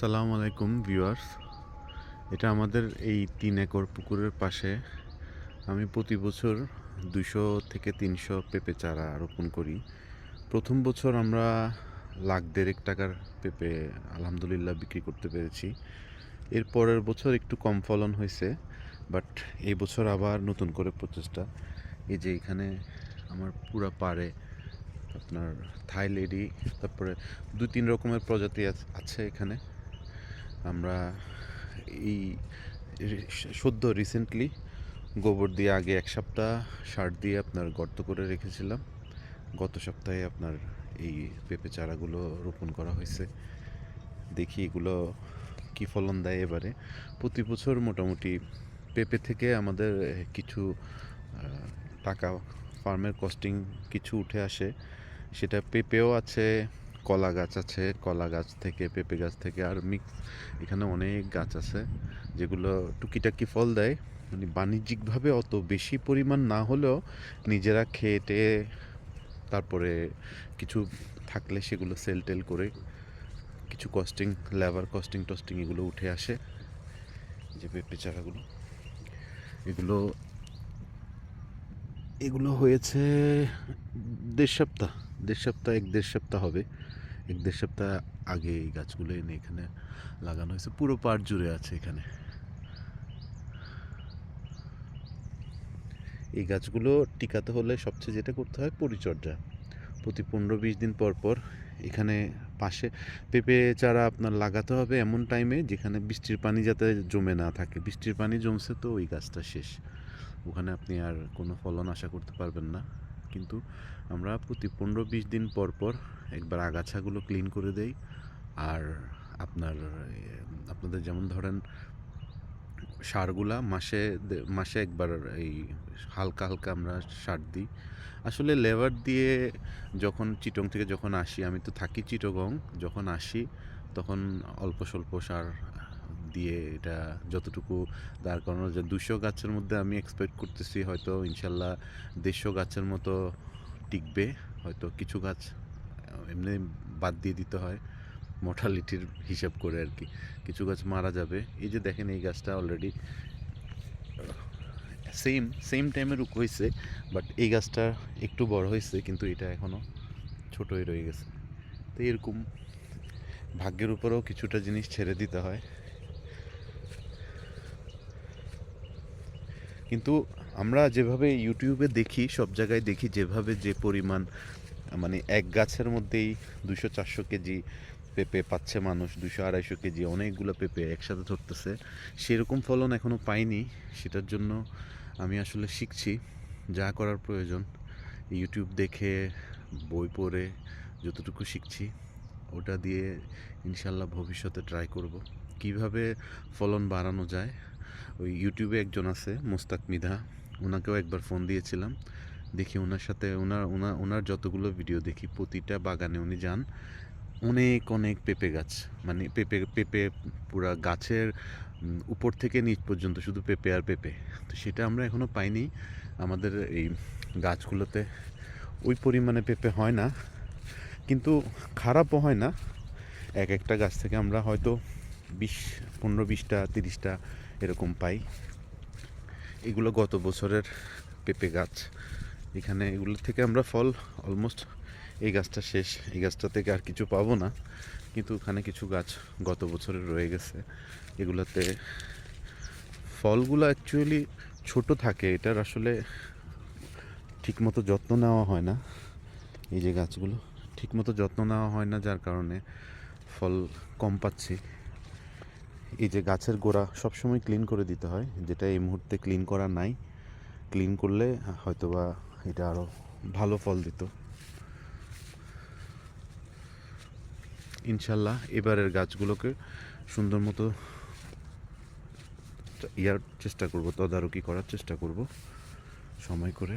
আসসালামু আলাইকুম ভিউয়ার্স। এটা আমাদের এই ৩ একর পুকুরের পাশে। আমি প্রতি বছর ২০০ থেকে ৩০০ পেঁপে চারা রোপণ করি। প্রথম বছর আমরা লাখ দেড়েক টাকার পেঁপে আলহামদুলিল্লাহ বিক্রি করতে পেরেছি। এর পরের বছর একটু কম ফলন হয়েছে, বাট এই বছর আবার নতুন করে প্রচেষ্টা। এই যে এখানে আমার পুরা পাড়ে আপনার থাই লেডি, তারপরে ২-৩ রকমের প্রজাতি আছে এখানে। আমরা এই সদ্য রিসেন্টলি গোবর দিয়ে আগে ১ সপ্তাহ সার দিয়ে আপনার গর্ত করে রেখেছিলাম। গত সপ্তাহে আপনার এই পেঁপে চারাগুলো রোপণ করা হয়েছে। দেখি এগুলো কি ফলন দেয় এবারে। প্রতি বছর মোটামুটি পেঁপে থেকে আমাদের কিছু টাকা, ফার্মের কস্টিং কিছু উঠে আসে। সেটা পেঁপেও আছে, কলা গাছ আছে, কলা গাছ থেকে পেঁপে গাছ থেকে আর মিক্স এখানে অনেক গাছ আছে যেগুলো টুকিটাকি ফল দেয়। মানে বাণিজ্যিকভাবে অত বেশি পরিমাণ না হলেও নিজেরা খেটে তারপরে কিছু থাকলে সেগুলো সেল টেল করে কিছু কস্টিং, লেবার কস্টিং টস্টিং এগুলো উঠে আসে। যে পেঁপে চারাগুলো এগুলো এগুলো হয়েছে দেড় সপ্তাহ হবে। ১-১.৫ সপ্তাহ আগে এই গাছগুলো এনে এখানে লাগানো হয়েছে। পুরো পাড় জুড়ে আছে এখানে। এই গাছগুলো টিকাতে হলে সবচেয়ে যেটা করতে হয় পরিচর্যা। প্রতি ১৫-২০ দিন পর পর এখানে পাশে পেঁপে চারা আপনার লাগাতে হবে এমন টাইমে যেখানে বৃষ্টির পানি যাতে জমে না থাকে। বৃষ্টির পানি জমছে তো ওই গাছটা শেষ। ওখানে আপনি আর কোনো ফলন আশা করতে পারবেন না। কিন্তু আমরা প্রতি ১৫-২০ দিন পর পর একবার আগাছাগুলো ক্লিন করে দেই। আর আপনাদের যেমন ধরেন সারগুলা মাসে একবার এই হালকা হালকা আমরা সার দিই। আসলে লেবার দিয়ে যখন চিটং থেকে যখন আসি, আমি তো থাকি চিটগং, যখন আসি তখন অল্প স্বল্প সার দিয়ে এটা যতটুকু দাঁড় করানো যায়। ২০০ গাছের মধ্যে আমি এক্সপেক্ট করতেছি হয়তো ইনশাল্লাহ ১৫০ গাছের মতো টিকবে। হয়তো কিছু গাছ এমনি বাদ দিয়ে দিতে হয় মর্টালিটির হিসাব করে আর কি, কিছু গাছ মারা যাবে। এই যে দেখেন এই গাছটা অলরেডি সেম টাইমে হয়েছে, বাট এই গাছটা একটু বড় হয়েছে কিন্তু এটা এখনও ছোটই রয়ে গেছে। তো এরকম ভাগ্যের উপরেও কিছুটা জিনিস ছেড়ে দিতে হয়। কিন্তু আমরা যেভাবে ইউটিউবে দেখি, সব জায়গায় দেখি যেভাবে যে পরিমাণ, মানে এক গাছের মধ্যেই ২০০-৪০০ কেজি পেঁপে পাচ্ছে মানুষ, ২০০-২৫০ কেজি অনেকগুলো পেঁপে একসাথে ধরতেছে, সেরকম ফলন এখনও পাইনি। সেটার জন্য আমি আসলে শিখছি, যা করার প্রয়োজন ইউটিউব দেখে, বই পড়ে যতটুকু শিখছি ওটা দিয়ে ইনশাল্লাহ ভবিষ্যতে ট্রাই করব কিভাবে ফলন বাড়ানো যায়। ওই ইউটিউবে একজন আছে মোস্তাক মৃধা, ওনাকেও একবার ফোন দিয়েছিলাম। দেখি ওনার সাথে ওনার যতগুলো ভিডিও দেখি প্রতিটা বাগানে উনি যান, অনেক অনেক পেঁপে গাছ, মানে পেঁপে পুরা গাছের উপর থেকে নিচ পর্যন্ত শুধু পেঁপে আর পেঁপে। তো সেটা আমরা এখনও পাইনি। আমাদের এই গাছগুলোতে ওই পরিমাণে পেঁপে হয় না, কিন্তু খারাপও হয় না। একটা গাছ থেকে আমরা হয়তো 15-20টা 30টা এরকম পাই। এগুলো গত বছরের পেঁপে গাছ। এখানে এগুলো থেকে আমরা ফল অলমোস্ট, এই গাছটা শেষ, এই গাছটা থেকে আর কিছু পাবো না, কিন্তু ওখানে কিছু গাছ গত বছরের রয়ে গেছে। এগুলোতে ফলগুলো অ্যাকচুয়ালি ছোট থাকে, এটার আসলে ঠিকমতো যত্ন নেওয়া হয় না। এই যে গাছগুলো ঠিকমতো যত্ন নেওয়া হয় না, যার কারণে ফল কম পাচ্ছি। এই যে গাছের গোড়া সবসময় ক্লিন করে দিতে হয়, যেটা এই মুহূর্তে ক্লিন করা নাই। ক্লিন করলে হয়তোবা এটা আরও ভালো ফল দিত। ইনশাল্লাহ এবারের গাছগুলোকে সুন্দর মতো চেষ্টা করব, তদারকি করার চেষ্টা করব সময় করে।